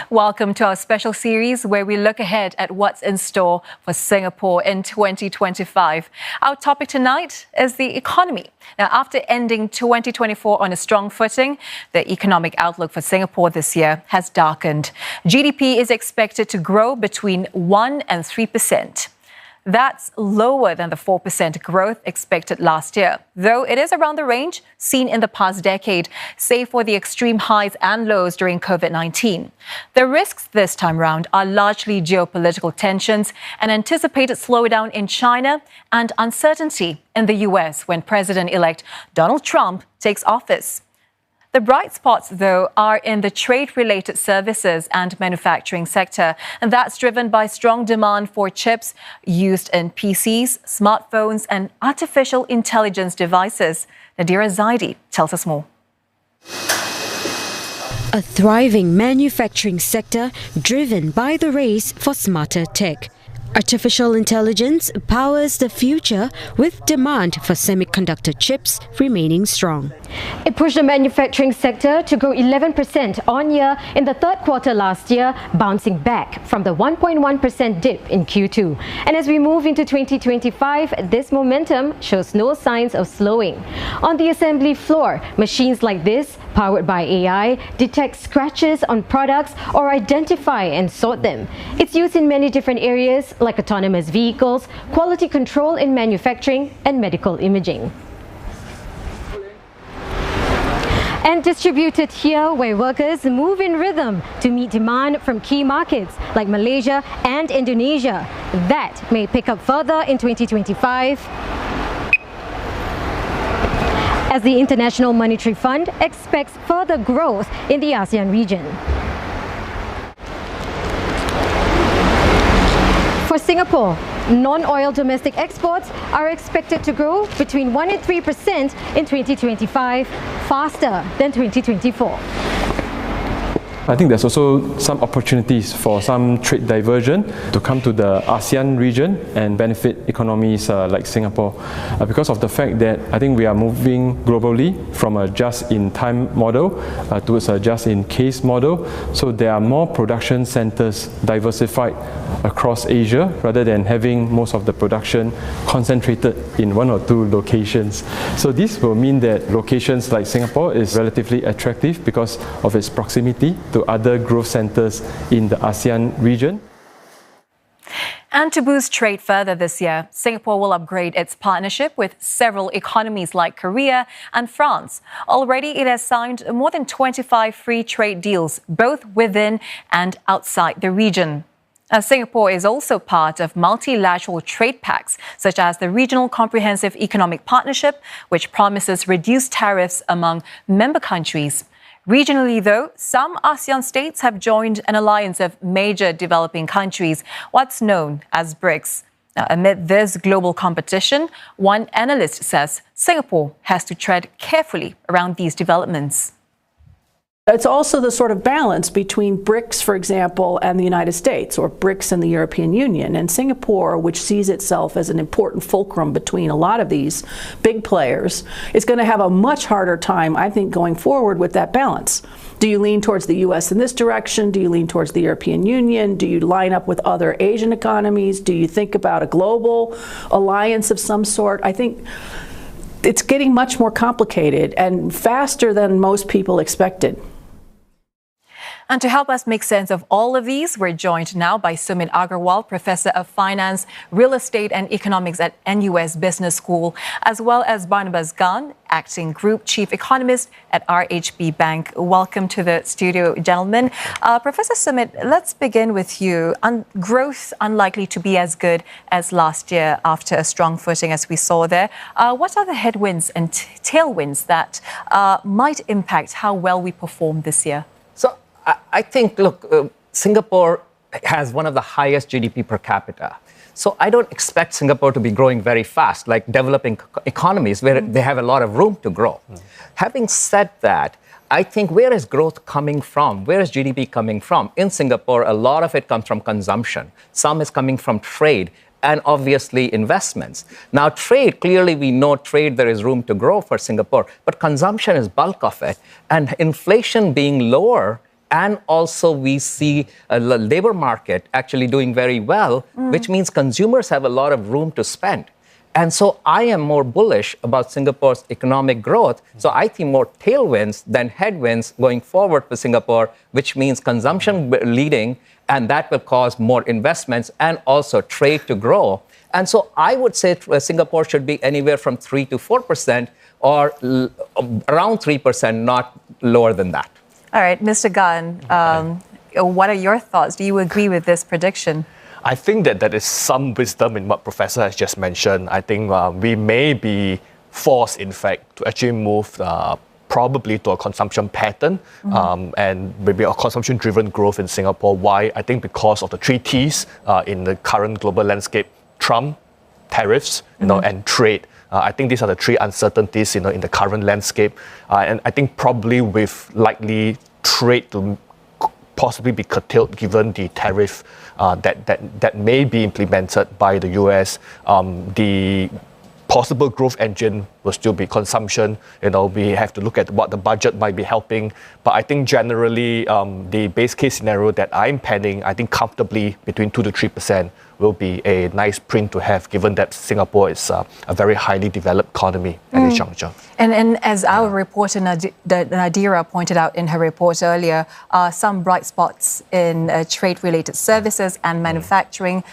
Welcome to our special series where we look ahead at what's in store for Singapore in 2025. Our topic tonight is the economy. Now, after ending 2024 on a strong footing, the economic outlook for Singapore this year has darkened. GDP is expected to grow between 1 and 3%. That's lower than the 4% growth expected last year, though it is around the range seen in the past decade, save for the extreme highs and lows during COVID-19. The risks this time round are largely geopolitical tensions, an anticipated slowdown in China, and uncertainty in the US when President-elect Donald Trump takes office. The bright spots, though, are in the trade-related services and manufacturing sector, and that's driven by strong demand for chips used in PCs, smartphones, and artificial intelligence devices. Nadira Zaidi tells us more. A thriving manufacturing sector driven by the race for smarter tech. Artificial intelligence powers the future with demand for semiconductor chips remaining strong. It pushed the manufacturing sector to grow 11% on year in the third quarter last year, bouncing back from the 1.1% dip in Q2. And as we move into 2025, this momentum shows no signs of slowing. On the assembly floor, machines like this, powered by AI, detect scratches on products or identify and sort them. It's used in many different areas like autonomous vehicles, quality control in manufacturing, and medical imaging. And distributed here where workers move in rhythm to meet demand from key markets like Malaysia and Indonesia. That may pick up further in 2025 as the International Monetary Fund expects further growth in the ASEAN region. For Singapore, non-oil domestic exports are expected to grow between 1 and 3% in 2025, faster than 2024. I think there's also some opportunities for some trade diversion to come to the ASEAN region and benefit economies like Singapore because of the fact that I think we are moving globally from a just-in-time model towards a just-in-case model. So there are more production centers diversified across Asia rather than having most of the production concentrated in 1 or 2 locations. So this will mean that locations like Singapore is relatively attractive because of its proximity to other growth centers in the ASEAN region. And to boost trade further this year, Singapore will upgrade its partnership with several economies like Korea and France. Already, it has signed more than 25 free trade deals, both within and outside the region. Singapore is also part of multilateral trade pacts, such as the Regional Comprehensive Economic Partnership, which promises reduced tariffs among member countries. Regionally, though, some ASEAN states have joined an alliance of major developing countries, what's known as BRICS. Now, amid this global competition, one analyst says Singapore has to tread carefully around these developments. It's also the sort of balance between BRICS, for example, and the United States, or BRICS and the European Union. And Singapore, which sees itself as an important fulcrum between a lot of these big players, is going to have a much harder time, I think, going forward with that balance. Do you lean towards the U.S. in this direction? Do you lean towards the European Union? Do you line up with other Asian economies? Do you think about a global alliance of some sort? I think it's getting much more complicated and faster than most people expected. And to help us make sense of all of these, we're joined now by Sumit Agarwal, Professor of Finance, Real Estate and Economics at NUS Business School, as well as Barnabas Gan, Acting Group Chief Economist at RHB Bank. Welcome to the studio, gentlemen. Professor Sumit, let's begin with you. Growth unlikely to be as good as last year after a strong footing as we saw there. What are the headwinds and tailwinds that might impact how well we perform this year? I think, look, Singapore has one of the highest GDP per capita. So I don't expect Singapore to be growing very fast, like developing economies where they have a lot of room to grow. Having said that, I think where is growth coming from? Where is GDP coming from? In Singapore, a lot of it comes from consumption. Some is coming from trade and obviously investments. Now, trade, clearly we know trade, there is room to grow for Singapore, but consumption is bulk of it. And inflation being lower And also we see a labor market actually doing very well, which means consumers have a lot of room to spend. And so I am more bullish about Singapore's economic growth. So I see more tailwinds than headwinds going forward for Singapore, which means consumption leading, and that will cause more investments and also trade to grow. And so I would say Singapore should be anywhere from 3 to 4% or around 3%, not lower than that. All right, Mr. Gan, what are your thoughts? Do you agree with this prediction? I think that there is some wisdom in what Professor has just mentioned. I think we may be forced, in fact, to actually move probably to a consumption pattern and maybe a consumption-driven growth in Singapore. Why? I think because of the 3 T's in the current global landscape: Trump, tariffs, and trade. I think these are the 3 uncertainties, in the current landscape. And I think probably with likely trade to possibly be curtailed given the tariff that may be implemented by the US, the possible growth engine will still be consumption. We have to look at what the budget might be helping. But I think generally the base case scenario that I'm penning, I think comfortably between 2 to 3% will be a nice print to have, given that Singapore is a very highly developed economy at this juncture. And as our reporter Nadira pointed out in her report earlier, some bright spots in trade-related services and manufacturing.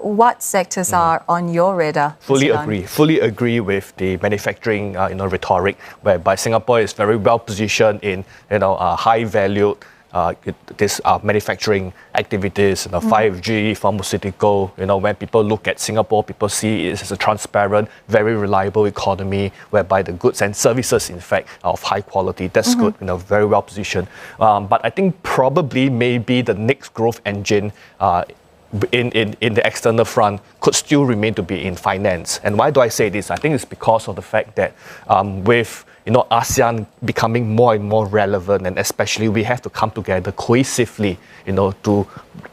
What sectors are on your radar? Fully agree with the manufacturing rhetoric, whereby Singapore is very well positioned in high-valued manufacturing activities, 5G, pharmaceutical. When people look at Singapore, people see it as a transparent, very reliable economy, whereby the goods and services, in fact, are of high quality. That's good, very well positioned. But I think probably maybe the next growth engine in the external front could still remain to be in finance. And why do I say this? I think it's because of the fact that with ASEAN becoming more and more relevant, and especially we have to come together cohesively, to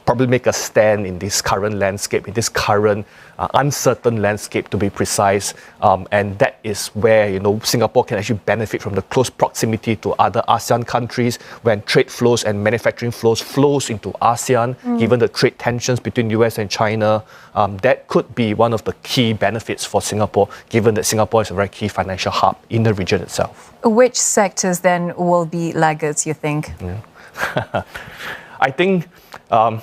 probably make a stand in this current landscape, in this current uncertain landscape, to be precise. And that is where, Singapore can actually benefit from the close proximity to other ASEAN countries. When trade flows and manufacturing flows into ASEAN, given the trade tensions between US and China, that could be one of the key benefits for Singapore, given that Singapore is a very key financial hub in the region itself. Which sectors then will be laggards, you think? I think, I'm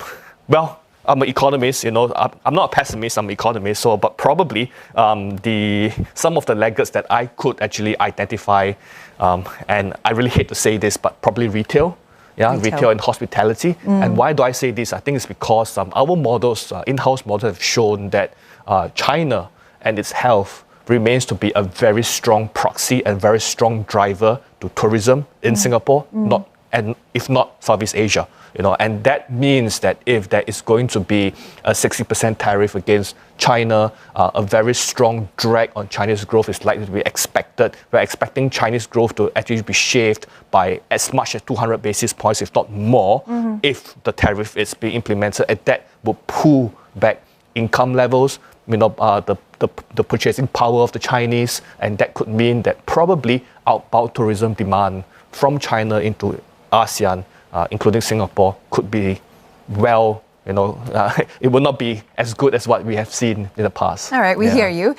an economist, I'm not a pessimist, I'm an economist, but probably some of the laggards that I could actually identify, and I really hate to say this, but probably retail and hospitality. And why do I say this? I think it's because our models, in-house models, have shown that China and its health remains to be a very strong proxy and very strong driver to tourism in Singapore, if not Southeast Asia. And that means that if there is going to be a 60% tariff against China, a very strong drag on Chinese growth is likely to be expected. We're expecting Chinese growth to actually be shaved by as much as 200 basis points, if not more, if the tariff is being implemented. And that will pull back income levels, the purchasing power of the Chinese, and that could mean that probably outbound tourism demand from China into ASEAN, including Singapore, could be it will not be as good as what we have seen in the past. All right, we hear you.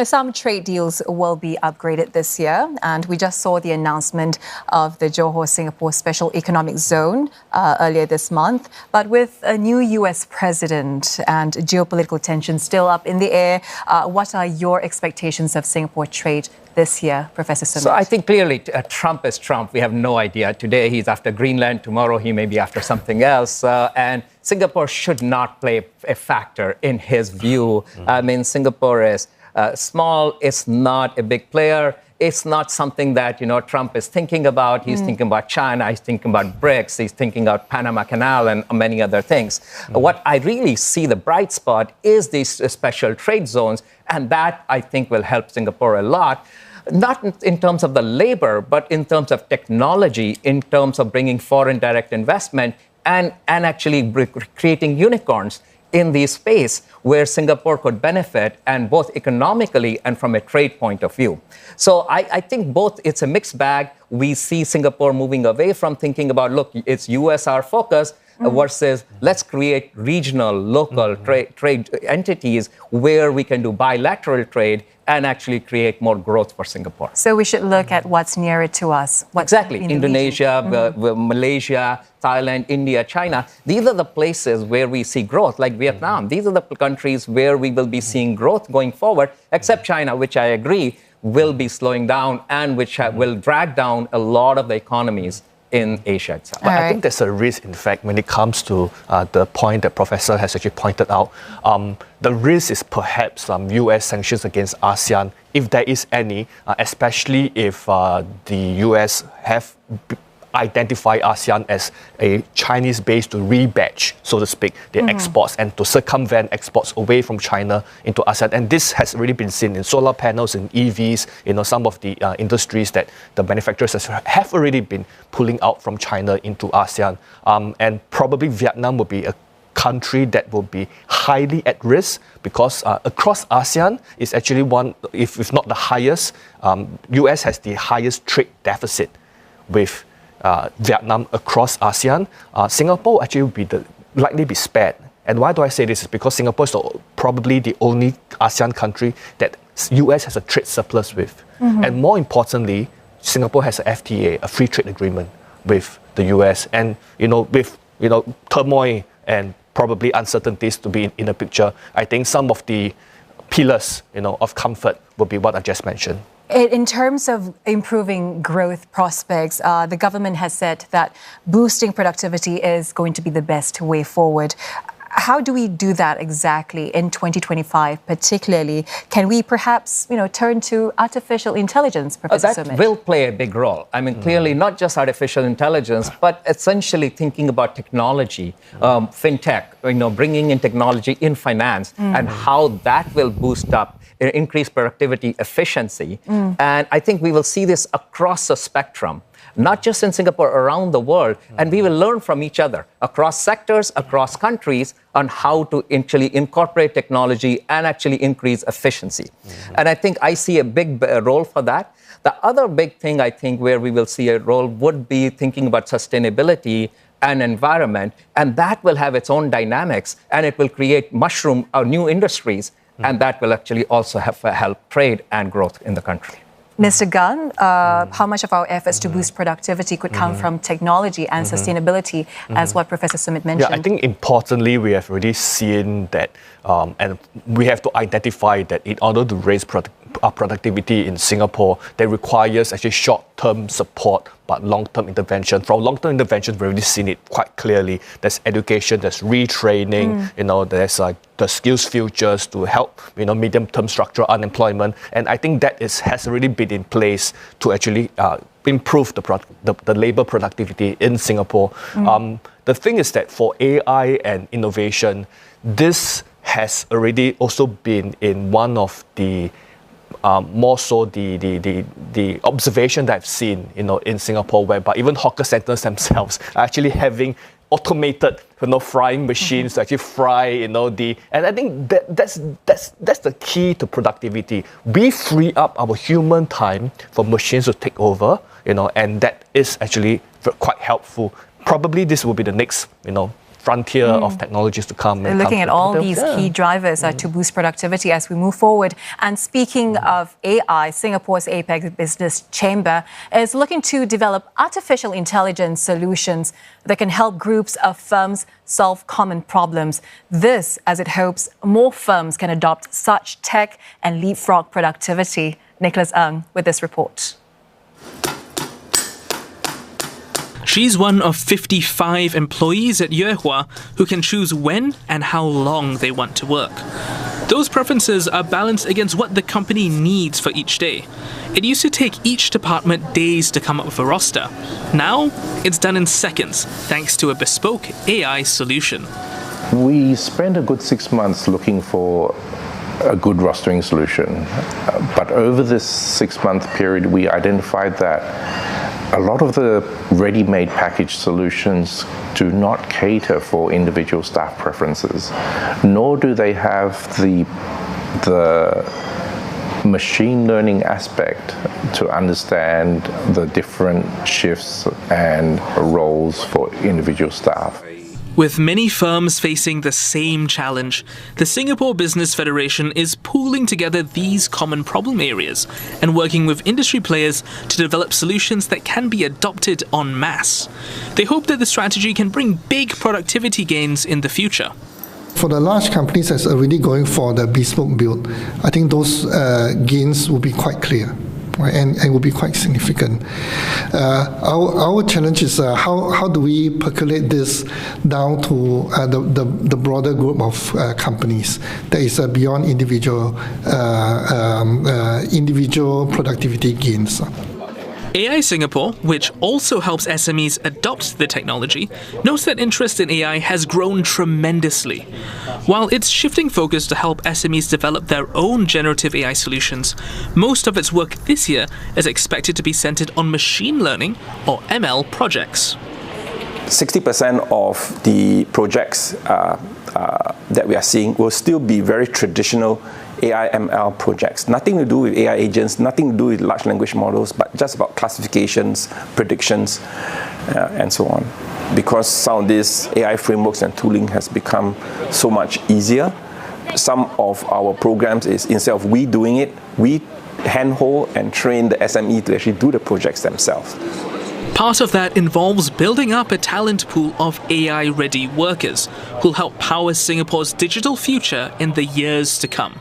Some trade deals will be upgraded this year, and we just saw the announcement of the Johor Singapore Special Economic Zone earlier this month. But with a new US president and geopolitical tensions still up in the air, what are your expectations of Singapore trade this year, Professor Sumit? So I think clearly Trump is Trump. We have no idea. Today he's after Greenland. Tomorrow he may be after something else. And Singapore should not play a factor in his view. I mean, Singapore is small. It's not a big player. It's not something that, Trump is thinking about. He's thinking about China. He's thinking about BRICS. He's thinking about Panama Canal and many other things. What I really see the bright spot is these special trade zones. And that, I think, will help Singapore a lot. Not in terms of the labor, but in terms of technology, in terms of bringing foreign direct investment and actually creating unicorns. in the space where Singapore could benefit, and both economically and from a trade point of view. So I think both, it's a mixed bag. We see Singapore moving away from thinking about, look, it's US our focus, versus let's create regional, local trade entities where we can do bilateral trade and actually create more growth for Singapore. So we should look at what's nearer to us. What's exactly. Indonesia, Malaysia, Thailand, India, China. These are the places where we see growth, like Vietnam. These are the countries where we will be seeing growth going forward, except China, which I agree will be slowing down and which will drag down a lot of the economies in Asia itself. But I think there's a risk, in fact, when it comes to the point that Professor has actually pointed out. The risk is perhaps US sanctions against ASEAN, if there is any, especially if the US have identify ASEAN as a Chinese base to rebatch, so to speak, their exports and to circumvent exports away from China into ASEAN. And this has already been seen in solar panels, in EVs, some of the industries that the manufacturers have already been pulling out from China into ASEAN. And probably Vietnam will be a country that will be highly at risk because across ASEAN is actually one, if not the highest, US has the highest trade deficit with Vietnam across ASEAN. Singapore actually will be likely be spared. And why do I say this? Is because Singapore is probably the only ASEAN country that US has a trade surplus with. And more importantly, Singapore has a FTA, a free trade agreement with the US. And with turmoil and probably uncertainties to be in the picture, I think some of the pillars of comfort will be what I just mentioned. In terms of improving growth prospects, the government has said that boosting productivity is going to be the best way forward. How do we do that exactly in 2025, particularly? Can we perhaps, turn to artificial intelligence, Professor Sumit? That will play a big role. I mean, clearly not just artificial intelligence, but essentially thinking about technology, fintech, bringing in technology in finance and how that will boost up, increase productivity, efficiency. And I think we will see this across the spectrum, not just in Singapore, around the world. And we will learn from each other across sectors, across countries, on how to actually incorporate technology and actually increase efficiency. And I think I see a big role for that. The other big thing I think where we will see a role would be thinking about sustainability and environment. And that will have its own dynamics and it will create mushroom or new industries. And that will actually also help trade and growth in the country. Mr. Gunn, how much of our efforts to boost productivity could come from technology and sustainability, as what Professor Sumit mentioned? Yeah, I think importantly, we have already seen that, and we have to identify that in order to raise productivity in Singapore, that requires actually short-term support, but long-term intervention. From long-term intervention, we've already seen it quite clearly. There's education, there's retraining, there's the skills futures to help, medium-term structural unemployment. And I think that has already been in place to actually improve the labor productivity in Singapore. The thing is that for AI and innovation, this has already also been in one of the more so the observation that I've seen, in Singapore, whereby even hawker centers themselves are actually having automated, frying machines to actually fry, and I think that's the key to productivity. We free up our human time for machines to take over, and that is actually quite helpful. Probably this will be the next, frontier of technologies to come. Looking at all these key drivers to boost productivity as we move forward. And speaking of AI, Singapore's APEC Business Chamber is looking to develop artificial intelligence solutions that can help groups of firms solve common problems. This, as it hopes, more firms can adopt such tech and leapfrog productivity. Nicholas Ng with this report. She's one of 55 employees at Yuehua who can choose when and how long they want to work. Those preferences are balanced against what the company needs for each day. It used to take each department days to come up with a roster. Now, it's done in seconds, thanks to a bespoke AI solution. We spent a good 6 months looking for a good rostering solution. But over this 6-month period, we identified that a lot of the ready-made package solutions do not cater for individual staff preferences, nor do they have the machine learning aspect to understand the different shifts and roles for individual staff. With many firms facing the same challenge, the Singapore Business Federation is pooling together these common problem areas and working with industry players to develop solutions that can be adopted en masse. They hope that the strategy can bring big productivity gains in the future. For the large companies that's already going for the bespoke build, I think those gains will be quite clear. Right, and will be quite significant. Our challenge is how do we percolate this down to the broader group of companies that is beyond individual productivity gains. AI Singapore, which also helps SMEs adopt the technology, notes that interest in AI has grown tremendously. While it's shifting focus to help SMEs develop their own generative AI solutions, most of its work this year is expected to be centered on machine learning or ML projects. 60% of the projects that we are seeing will still be very traditional AI ML projects. Nothing to do with AI agents, nothing to do with large language models, but just about classifications, predictions, and so on. Because some of these AI frameworks and tooling has become so much easier, some of our programs is, instead of we doing it, we handhold and train the SME to actually do the projects themselves. Part of that involves building up a talent pool of AI-ready workers who'll help power Singapore's digital future in the years to come.